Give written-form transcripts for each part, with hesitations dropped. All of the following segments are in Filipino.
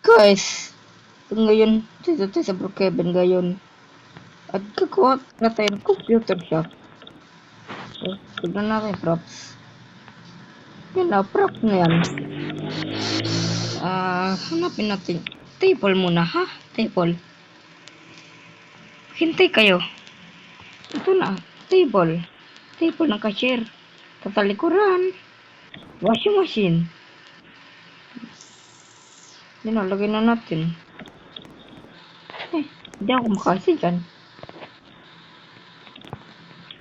Guys, ngayon, dito tayo sa Brookhaven ngayon. At gagawa na tayo ng computer shop. So, tignan natin props. Yan na, prop na yan. Hanapin natin. Table muna, ha? Table. Hintay kayo. Ito na, table. Table ng cashier. Tatalikuran. Washing machine. Yan na, lagay na natin. Hindi ako makasi dyan.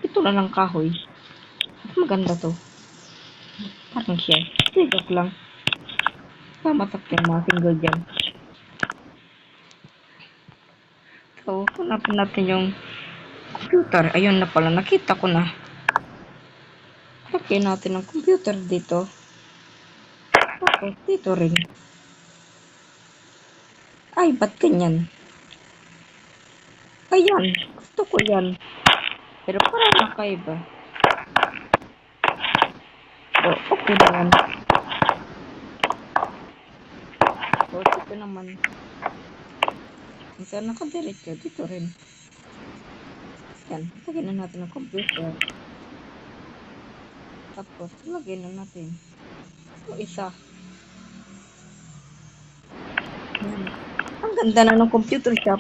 Ito na lang kahoy. Mas maganda to. Parang siya. Joke lang. Pamatak yung mga single dyan. So, hanapin natin yung computer. Ayun na pala. Nakita ko na. Lagyan natin ang computer dito. Okay, dito rin. Ay, ba't ganyan? Ayan. Gusto ko yan. Pero parang nakaiba. So, okay na yan. So, dito naman. Kung saan nakadiretso, dito rin. Yan. Lagyan na natin ang computer. Tapos, lagyan na natin. So, isa. Yan. Ang ganda na ng computer shop.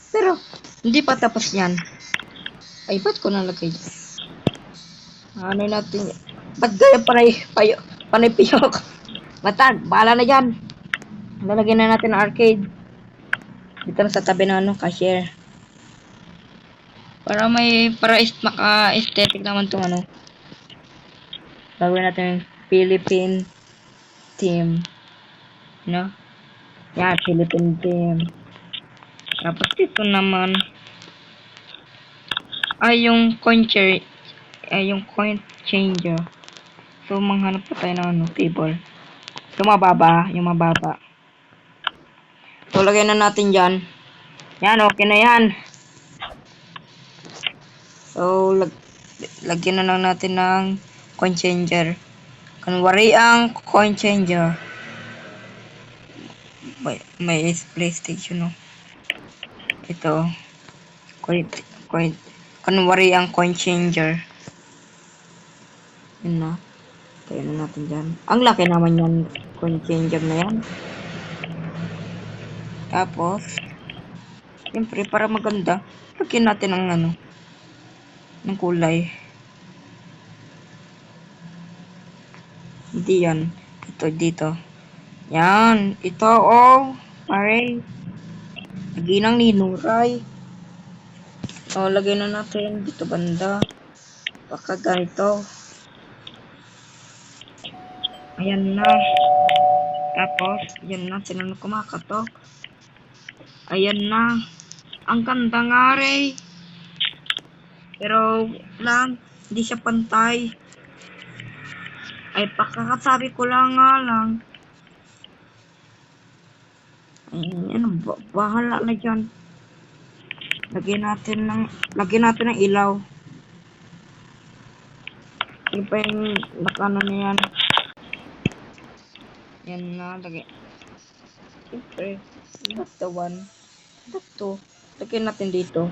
Pero, hindi pa tapos yan. Ay, ba't ko nalagay dyan? Ano natin? Ba't gaya panay piyok? Matag, bahala na dyan. Lalagyan na natin ang arcade. Dito na sa tabi ng cashier. Para maka-aesthetic naman itong ano. Gagawin natin yung Philippine team. No? Yan, Philippine team. Tapos dito naman ay yung coin changer. So, manghanap pa tayo ng table. Yung mababa. So, lagyan na natin dyan. Yan, okay na yan. So, lagyan na lang natin ng coin changer. Kunwari ang coin changer. May PlayStation, no? Ito. Kunwari ang coin changer. Yun na. Tayo na natin dyan. Ang laki naman yan. Coin changer na yan. Tapos, siyempre, para maganda, lagyan natin ng ng kulay. Hindi yan. Ito, dito. Yan. Ito, oh. Pare. Lagyan ng ninuray. So, lagay na natin dito banda. Baka ganito. Ayan na. Tapos, yan na. Sila na kumakatok. Ayan na. Ang ganda nga rin. Pero, lang. Hindi siya pantay. Ay, pakakasabi ko lang nga lang. Ayan, bahala na dyan. Lagyan natin ng ilaw. Yung pa yung nakano na yan. Yan na, lagyan. Siyempre, that's the one. That's two. Lagyan natin dito.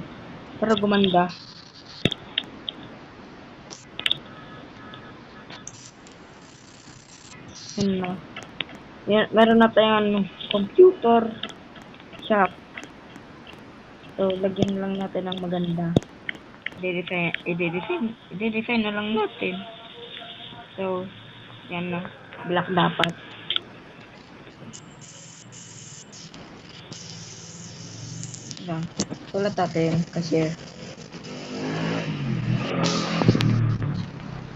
Para gumanda. Yan na. Yan, meron na tayong computer shop. So, lagyan lang natin ng maganda. I-design na lang natin. So, yan na. Black dapat. Yan. Sulat natin. Cashier.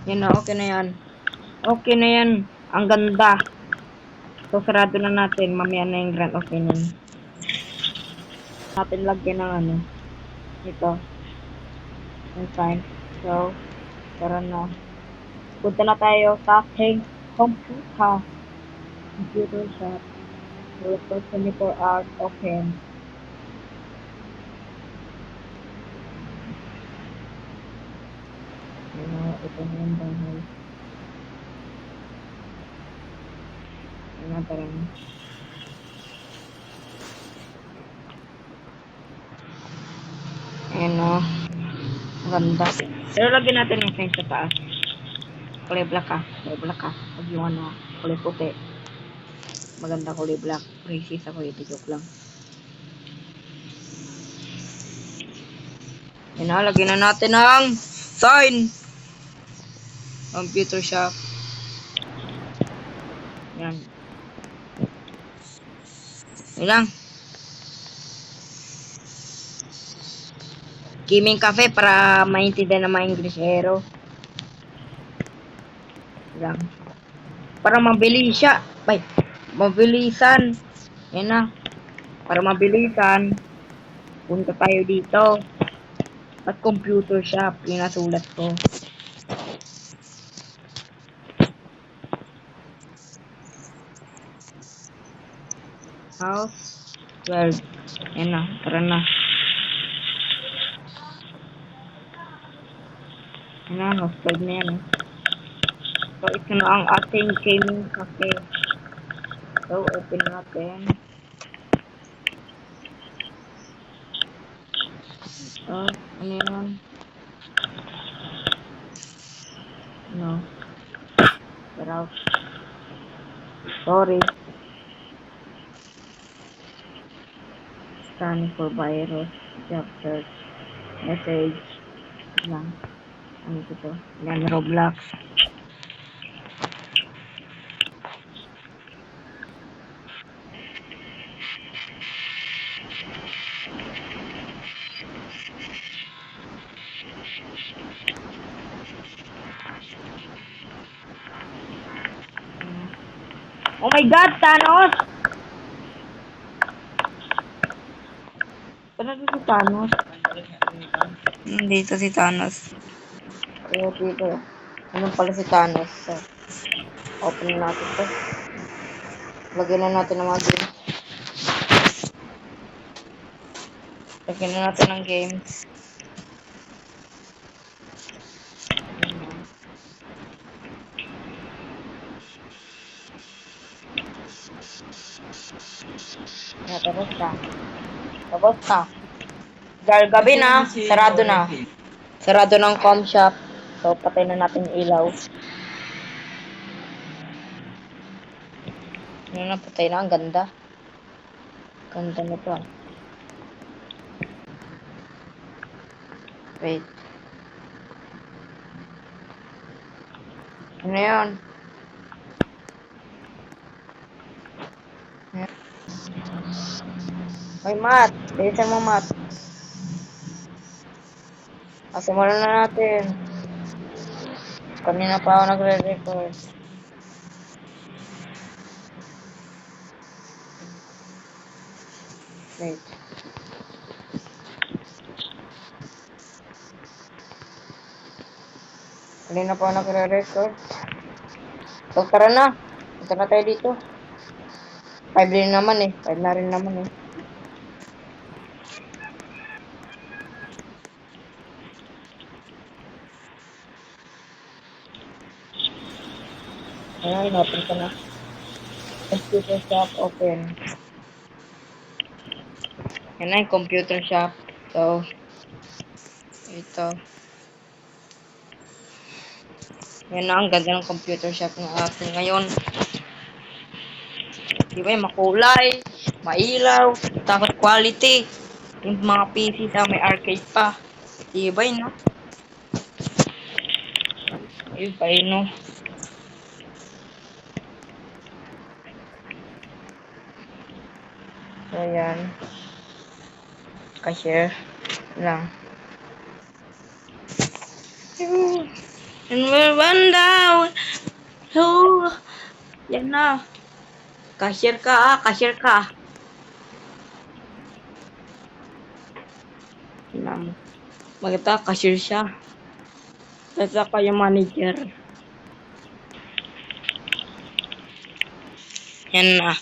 Yan na. Okay na yan. Okay na yan. Ang ganda. So, sarado na natin. Mamaya na yung grand opening. Natin lagyan ng ito. And fine. So, tara na. Punta na tayo sa computer shop. So, for 24 hours open. Ito na yung bahay. Tara na. Ayan o. Ganda. Pero lagyan natin yung sign sa taas. Kulay black ka. Kulay black ka. Huwag yung ano, kulay puti. Maganda kulay black. Racist ako ito. Joke lang. Yan na. Lagyan na natin ang sign. Computer shop. Yan. Yan lang. Gaming cafe para maintindihan ng mga Inglesero. Yan. Para mabilis siya. Ay, mabilisan. Yan na. Para mabilisan. Punta tayo dito. At computer shop. Yung nasulat ko. House 12. Yan na. Tara na. Yan na. House 12 na yan. So, ito na ang ating gaming cafe. So, open natin. Oh, ano yun? No. Get out. Sorry. Scanning for virus. Job search. Message. Lang. Ano ito? Yan, Roblox. Oh my God, Thanos! Ano si Thanos? Nandito si Thanos. Ayan dito. Ano pala si Thanos? So, open na natin to. Lagyan na natin ng mga games. Lagyan na natin ng games. Ayan, tapos na. Tapos na. Dahil gabi na, sarado na. Sarado ng com shop. So, patay na natin yung ilaw. Ano na, patay na. Ang ganda. Ganda na to. Wait. Ano yun? Hoy, Matt. Bilisan mo, Matt. Simulan na natin. Kanina pa ako nagre-record. Wait. Kanina pa ako nagre-record. So, tara na. Punta na tayo dito. 5 din naman eh. 5 na rin naman eh. Ayan, open ka na. Computer shop, open. Yan na yung computer shop. So, ito. Yan na, ang ganda ng computer shop ng atin ngayon. Diba yung makulay, mailaw, tapos quality. Yung mga PC na may arcade pa. Diba yun, no? Diba yun, no? So, yan. Cashier lang. And we'll run down. So, yan na. Cashier ka, cashier ka. Maganda, cashier siya. Tapos ako yung manager. Yan na.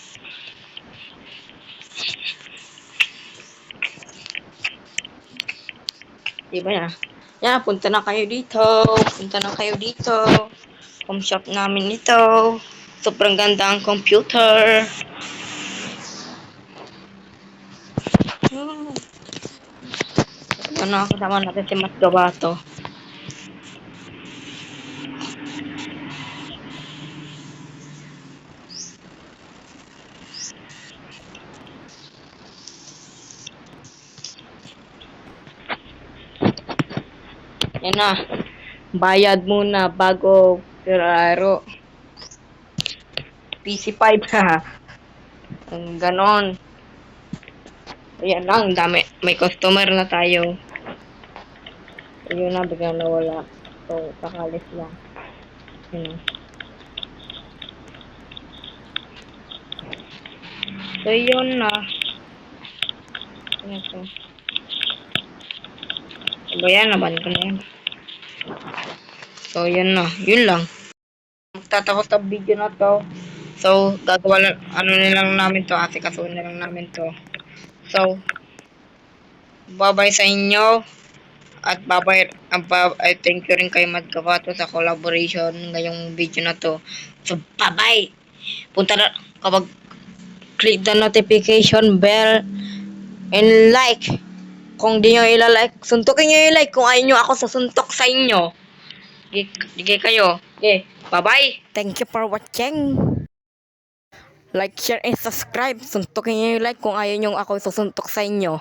Diba na? Yan, punta na kayo dito. Punta na kayo dito. Home shop namin ito. Sobrang ganda ang computer. Ano, kasama natin si Mas Gabato. Yan na. Bayad muna bago laro. PC5 ha. Ang ganon. Ayan lang, dami. May customer na tayo. Ayun na, biglang nawala. So, kakalis lang. Yun. So, yun na. Ano to? Ano yan? Naban ko na yan. So, yun na. Yun lang. Magtatapos ang video na to. So, gagawa lang, ano nilang namin to. Asikasuhin na lang namin to. So, bye-bye sa inyo. At bye-bye, thank you rin kay Matt Gavato sa collaboration ngayong video na to. So, bye-bye! Punta na, kapag click the notification bell and like. Kung di nyo ilalike, suntukin nyo yung like kung ayaw nyo ako sasuntok sa inyo. Sige kayo. Okay, bye-bye! Thank you for watching. Like, share, and subscribe. Suntukin nyo yung like kung ayaw nyo ako sasuntok sa inyo.